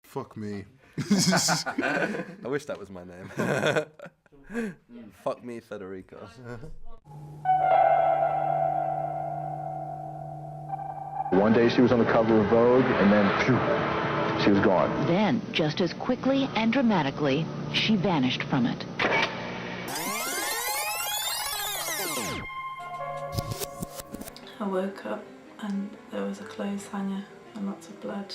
Fuck me. I wish that was my name. Fuck me, Federico. One day she was on the cover of Vogue, and then, phew, she was gone. Then, just as quickly and dramatically, she vanished from it. I woke up and there was a clothes hanger and lots of blood.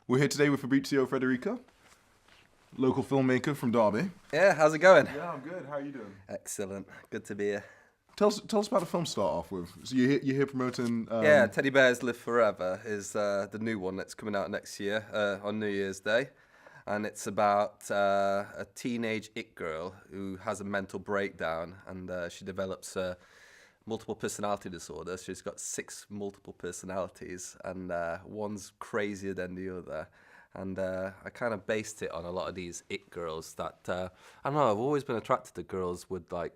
We're here today with Fabrizio Federico, local filmmaker from Derby. Yeah, how's it going? Yeah, I'm good. How are you doing? Excellent. Good to be here. Tell us about the film to start off with. So you're here promoting... Yeah, Teddy Bears Live Forever is the new one that's coming out next year on New Year's Day. And it's about a teenage it girl who has a mental breakdown, and she develops multiple personality disorder. She's got 6 multiple personalities, and one's crazier than the other. And I kind of based it on a lot of these it girls that, I don't know, I've always been attracted to girls with like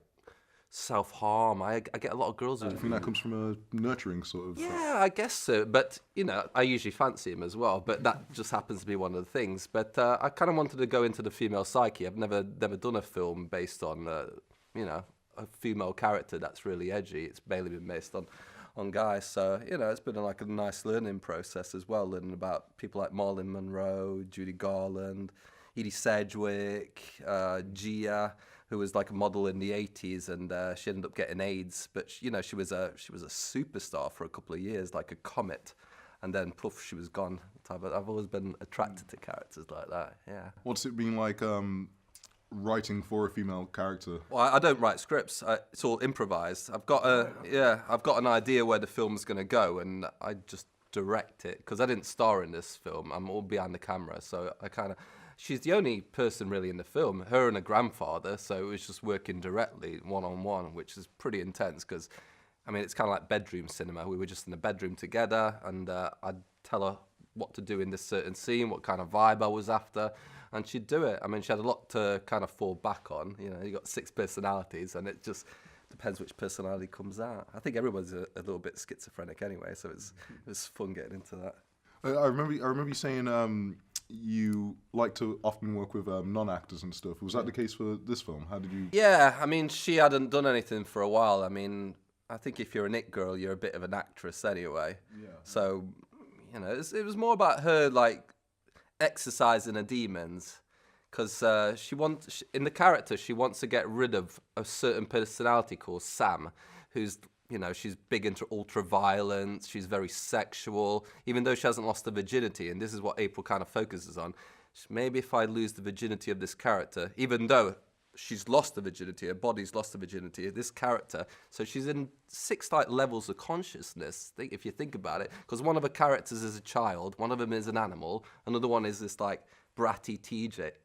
self-harm. I get a lot of girls who... I think that comes from a nurturing sort of... Yeah, I guess so. But, you know, I usually fancy him as well. But that just happens to be one of the things. But I kind of wanted to go into the female psyche. I've never done a film based on, you know, a female character that's really edgy. It's mainly been based on guys. So, you know, it's been like a nice learning process as well, learning about people like Marilyn Monroe, Judy Garland, Edie Sedgwick, Gia, who was like a model in the 80s, and she ended up getting AIDS. But, you know, she was a superstar for a couple of years, like a comet. And then, poof, she was gone. I've always been attracted to characters like that, yeah. What's it been like writing for a female character? Well, I don't write scripts. It's all improvised. I've got an idea where the film's going to go, and I just direct it because I didn't star in this film. I'm all behind the camera, so she's the only person really in the film. Her and her grandfather, so it was just working directly one-on-one, which is pretty intense because, I mean, it's kind of like bedroom cinema. We were just in the bedroom together, and I'd tell her what to do in this certain scene, what kind of vibe I was after, and she'd do it. I mean, she had a lot to kind of fall back on. You know, you got 6 personalities, and it just depends which personality comes out. I think everyone's a little bit schizophrenic anyway, so it was fun getting into that. I remember you saying you like to often work with non-actors and stuff. Was that the case for this film? How did you... Yeah, I mean, she hadn't done anything for a while. I mean, I think if you're an it girl, you're a bit of an actress anyway. Yeah. So, you know, it was more about her, like, exercising her demons, because in the character, she wants to get rid of a certain personality called Sam, who's... You know, she's big into ultra-violence, she's very sexual, even though she hasn't lost her virginity, and this is what April kind of focuses on. Maybe if I lose the virginity of this character, even though she's lost the virginity, her body's lost the virginity of this character, so she's in 6 like levels of consciousness, if you think about it, because one of her characters is a child, one of them is an animal, another one is this like bratty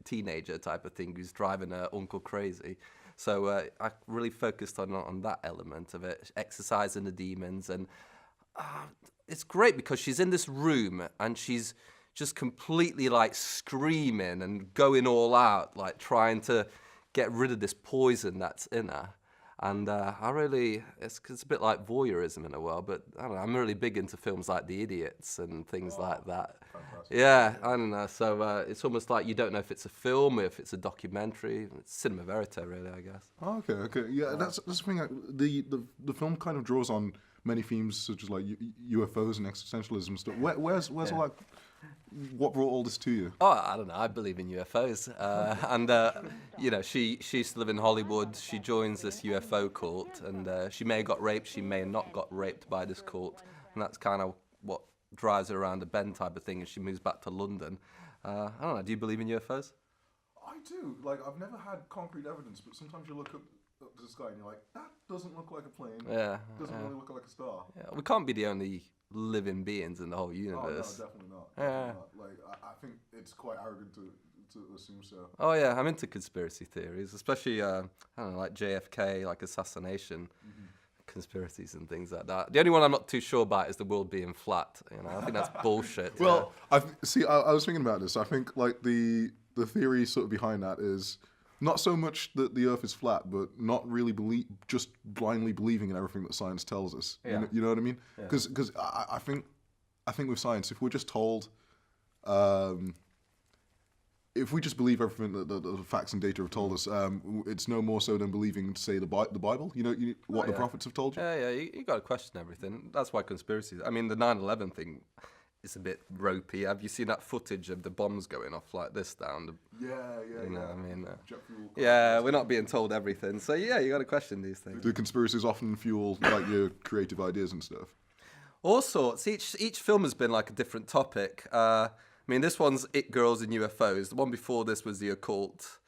teenager type of thing who's driving her uncle crazy. So I really focused on that element of it, exercising the demons. And it's great because she's in this room and she's just completely like screaming and going all out, like trying to get rid of this poison that's in her. And it's a bit like voyeurism in a way, but I don't know, I'm really big into films like The Idiots and things like that. Fantastic. Yeah, I don't know, so it's almost like you don't know if it's a film or if it's a documentary. It's cinema verite, really, I guess. Oh, okay, yeah, that's the thing. The film kind of draws on many themes such as like UFOs and existentialism stuff. Where's all that? What brought all this to you? Oh, I don't know. I believe in UFOs, and you know, she used to live in Hollywood. She joins this UFO cult, and she may have got raped. She may have not got raped by this cult, and that's kind of what drives her around the bend type of thing. And she moves back to London. I don't know. Do you believe in UFOs? I do. Like, I've never had concrete evidence, but sometimes you look up to the sky and you're like, that doesn't look like a plane. Yeah. Doesn't really look like a star. Yeah. We can't be the only living beings in the whole universe. Oh, no, definitely not. Yeah. Like, I think it's quite arrogant to assume so. Oh, yeah, I'm into conspiracy theories, especially, I don't know, like JFK, like assassination. Mm-hmm. conspiracies and things like that. The only one I'm not too sure about is the world being flat. You know, I think that's bullshit. Well, I was thinking about this. I think like the theory sort of behind that is not so much that the Earth is flat, but not really just blindly believing in everything that science tells us. Yeah. You know what I mean? Because I think with science, if we're just told, if we just believe everything that the facts and data have told us, it's no more so than believing, say, the Bible. You know, what the prophets have told you. Yeah, you got to question everything. That's why conspiracies. I mean, the 9/11 thing is a bit ropey. Have you seen that footage of the bombs going off like this down? Yeah. You know, I mean, Jet fuel. yeah, we're not being told everything. So yeah, you got to question these things. Do conspiracies often fuel like your creative ideas and stuff? All sorts. Each film has been like a different topic. I mean, this one's It Girls and UFOs. The one before this was the occult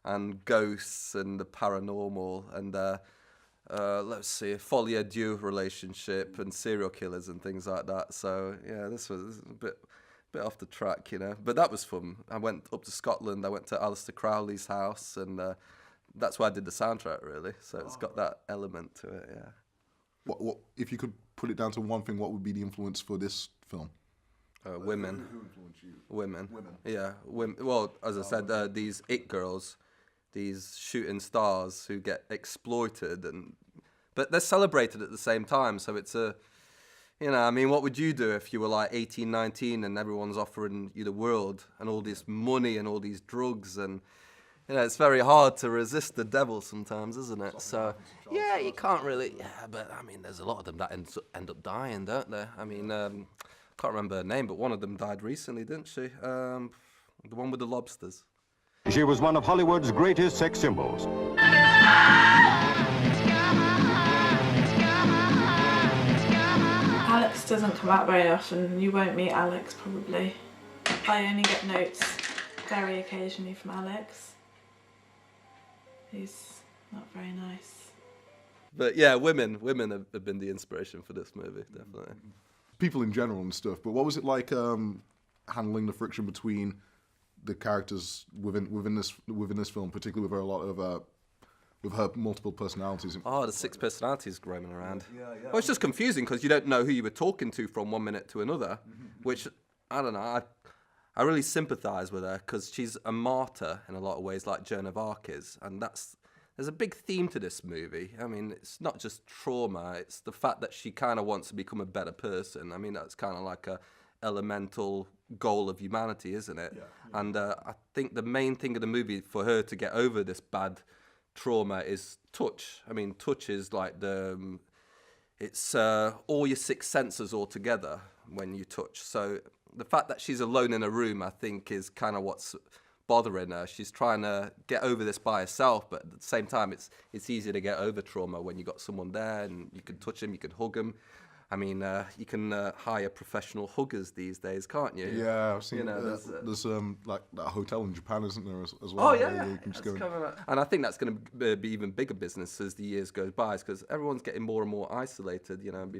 and ghosts and the paranormal and let's see, a folie à deux relationship and serial killers and things like that. So yeah, this was a bit off the track, you know. But that was fun. I went up to Scotland. I went to Aleister Crowley's house, and that's why I did the soundtrack, really. So it's got that element to it, yeah. What if you could put it down to one thing? What would be the influence for this film? Women. Who influenced you? Women. Yeah. Women. Well, as I said, these it girls, these shooting stars who get exploited, but they're celebrated at the same time. So it's a, you know, I mean, what would you do if you were like 18, 19 and everyone's offering you the world and all this money and all these drugs and, you know, it's very hard to resist the devil sometimes, isn't it? So, yeah, you can't really, yeah, but I mean, there's a lot of them that end up dying, don't there? I mean, can't remember her name, but one of them died recently, didn't she? The one with the lobsters. She was one of Hollywood's greatest sex symbols. Alex doesn't come out very often. You won't meet Alex, probably. I only get notes very occasionally from Alex. He's not very nice. But yeah, women have been the inspiration for this movie, definitely. People in general and stuff. But what was it like handling the friction between the characters within this film, particularly with her, a lot of with her multiple personalities? Oh, the 6 personalities roaming around. Well, it's just confusing because you don't know who you were talking to from one minute to another, which, I don't know, I really sympathise with her because she's a martyr in a lot of ways, like Joan of Arc is, and there's a big theme to this movie. I mean, it's not just trauma, it's the fact that she kind of wants to become a better person. I mean, that's kind of like a elemental goal of humanity, isn't it? Yeah. And I think the main thing of the movie for her to get over this bad trauma is touch. I mean, touch is like it's all your 6 senses all together when you touch. So the fact that she's alone in a room, I think, is kind of what's bothering her. She's trying to get over this by herself, but at the same time, it's easier to get over trauma when you got someone there and you can touch them, you can hug them. I mean, you can hire professional huggers these days, can't you? Yeah, I've seen. You know, there's like that hotel in Japan, isn't there, as well? Oh yeah, where you can just go and I think that's going to be even bigger business as the years go by, because everyone's getting more and more isolated. You know,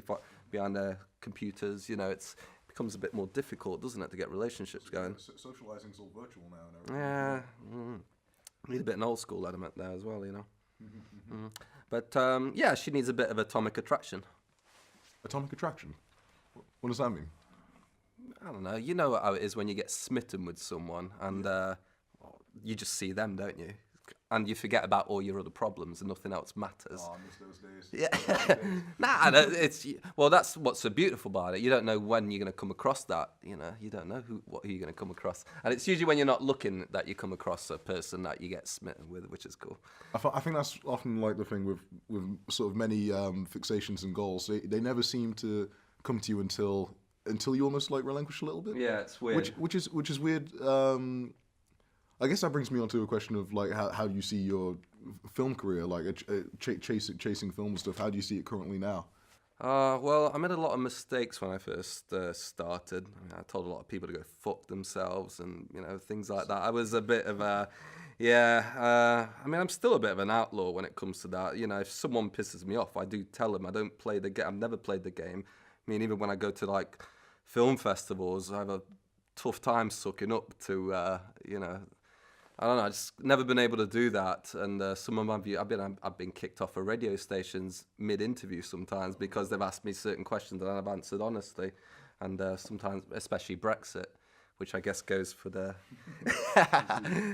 behind their computers. You know, it becomes a bit more difficult, doesn't it, to get relationships going? Socializing's all virtual now and everything. Yeah, need a bit an old school element there as well, you know. But yeah, she needs a bit of atomic attraction. Atomic attraction? What does that mean? I don't know. You know how it is when you get smitten with someone and you just see them, don't you? And you forget about all your other problems and nothing else matters. Oh, I miss those days. Yeah. Well, that's what's so beautiful about it. You don't know when you're going to come across that. You know, you don't know who you're going to come across. And it's usually when you're not looking that you come across a person that you get smitten with, which is cool. I think that's often like the thing with sort of many fixations and goals. They never seem to come to you until you almost like relinquish a little bit. Yeah, it's weird. Which is weird. I guess that brings me on to a question of like how do you see your film career, like chasing film and stuff. How do you see it currently now? Well, I made a lot of mistakes when I first started. I told a lot of people to go fuck themselves and, you know, things like that. I was a bit of a, I mean, I'm still a bit of an outlaw when it comes to that. You know, if someone pisses me off, I do tell them. I don't play the game. I've never played the game. I mean, even when I go to like film festivals, I have a tough time sucking up to, you know, I don't know. I just never been able to do that. And some of my I've been kicked off of radio stations mid-interview sometimes because they've asked me certain questions that I've answered honestly, and sometimes, especially Brexit, which I guess goes for the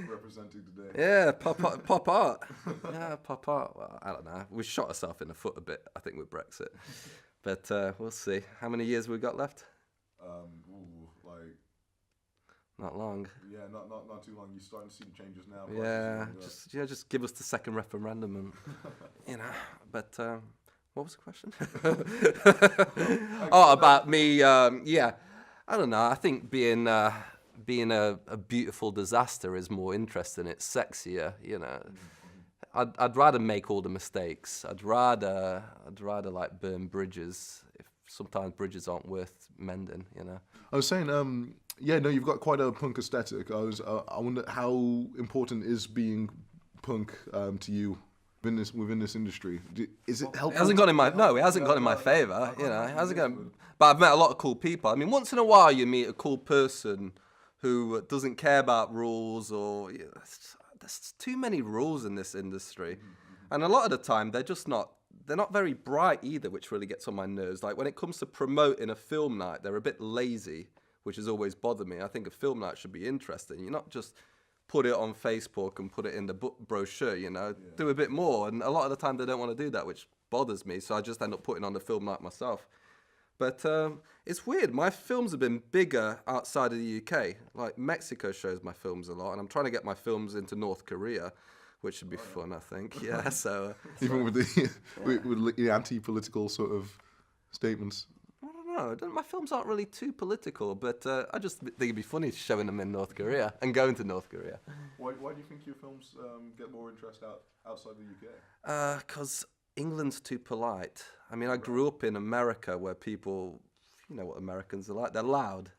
Representing today. yeah pop art. Yeah, pop art. Well, I don't know. We shot ourselves in the foot a bit, I think, with Brexit, but we'll see. How many years we got left? Like. Not long. Yeah, not too long. You're starting to see the changes now. Just give us the second referendum, and But what was the question? Oh, about me. Yeah, I don't know. I think being a beautiful disaster is more interesting. It's sexier, you know. I'd rather make all the mistakes. I'd rather like burn bridges. If sometimes bridges aren't worth mending, you know. I was saying, yeah, no, you've got quite a punk aesthetic. I wonder how important is being punk to you within this industry. Is it helpful? It hasn't gone in my favour. You know, it hasn't gone. But I've met a lot of cool people. I mean, once in a while you meet a cool person who doesn't care about rules, or there's too many rules in this industry, and a lot of the time they're not very bright either, which really gets on my nerves. Like when it comes to promoting a film night, they're a bit lazy, which has always bothered me. I think a film night should be interesting. You're not just put it on Facebook and put it in the book brochure, you know. Yeah. Do a bit more. And a lot of the time they don't want to do that, which bothers me. So I just end up putting on the film night myself. But it's weird. My films have been bigger outside of the UK. Like Mexico shows my films a lot. And I'm trying to get my films into North Korea, which should be fun, I think. Yeah, so... Even with the anti-political sort of statements. My films aren't really too political, but I just think it'd be funny showing them in North Korea and going to North Korea. Why do you think your films get more interest outside the UK? Because England's too polite. I mean, I grew up in America where people, you know what Americans are like, they're loud.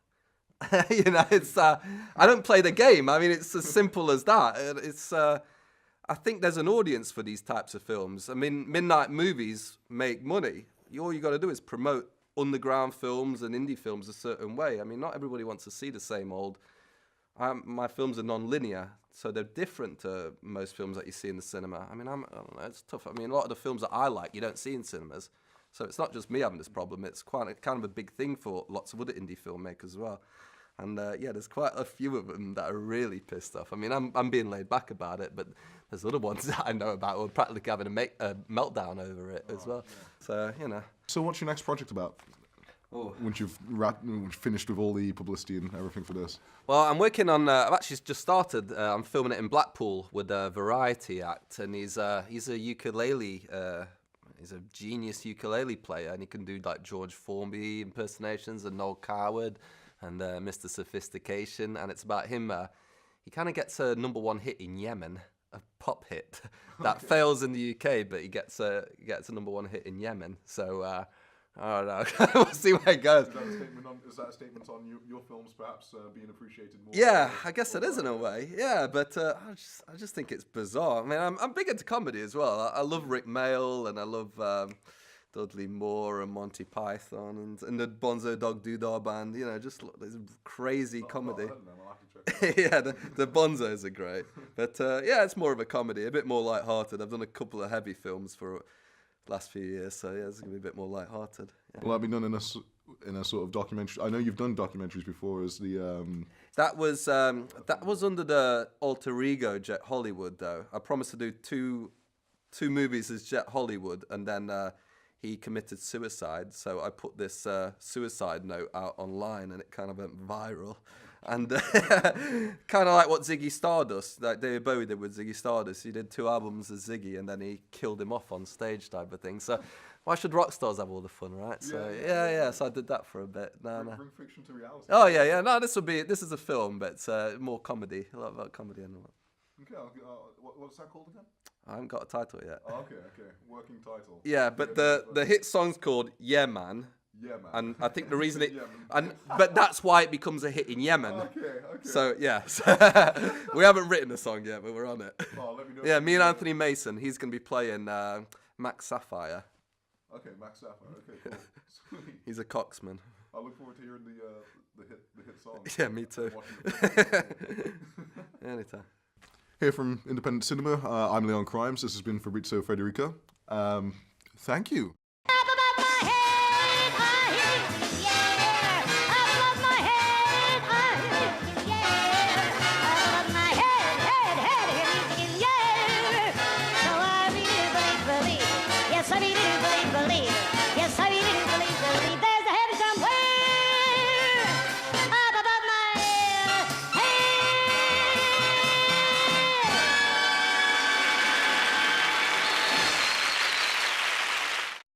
You know, it's I don't play the game. I mean, it's as simple as that. It's I think there's an audience for these types of films. I mean, midnight movies make money. All you got to do is promote underground films and indie films a certain way. I mean, not everybody wants to see the same old. My films are non-linear, so they're different to most films that you see in the cinema. I mean, I don't know, it's tough. I mean, a lot of the films that I like, you don't see in cinemas. So it's not just me having this problem. It's kind of a big thing for lots of other indie filmmakers as well. And yeah, there's quite a few of them that are really pissed off. I mean, I'm being laid back about it, but there's other ones that I know about who are practically having a meltdown over it as well. Yeah. So, you know. So what's your next project about? Oh. Once you've finished with all the publicity and everything for this? Well, I'm working on. I've actually just started. I'm filming it in Blackpool with a variety act, and he's a ukulele. He's a genius ukulele player, and he can do like George Formby impersonations and Noel Coward and Mr. Sophistication, and it's about him. He kind of gets a #1 hit in Yemen, a pop hit that fails in the UK, but he gets a #1 hit in Yemen. So I don't know. We'll see where it goes. Is that a statement on your films perhaps being appreciated more? Yeah, I guess it is in a way. Yeah, but I just think it's bizarre. I mean, I'm big into comedy as well. I love Rick Mayall and I love Dudley Moore and Monty Python and the Bonzo Dog Doodah Band. You know, just this crazy comedy. Yeah, the Bonzos are great. But yeah, it's more of a comedy, a bit more lighthearted. I've done a couple of heavy films for last few years, so yeah, it's gonna be a bit more lighthearted. Yeah. Will that be done in a sort of documentary? I know you've done documentaries before. As the that was under the alter ego Jet Hollywood, though. I promised to do two movies as Jet Hollywood, and then he committed suicide. So I put this suicide note out online, and it kind of went viral. And kind of like what Ziggy Stardust, like David Bowie did with Ziggy Stardust. He did 2 albums as Ziggy, and then he killed him off on stage type of thing. So why should rock stars have all the fun, right? So yeah. So I did that for a bit. Bring fiction to reality. Oh yeah. No, this is a film, but it's more comedy. A lot about comedy and all that. Okay. What's that called again? I haven't got a title yet. Oh, okay. Working title. Yeah, but the hit song's called Yeah Man. Yeah, man. And I think the reason but that's why it becomes a hit in Yemen. Okay. So yeah, we haven't written a song yet, but we're on it. Oh, let me know. Yeah, me and Anthony Mason. He's going to be playing Max Sapphire. Okay, Max Sapphire. Okay, cool. He's a coxman. I look forward to hearing the hit song. Yeah, me too. Anytime. Here from Independent Cinema, I'm Leon Crimes. This has been Fabrizio Federico. Thank you.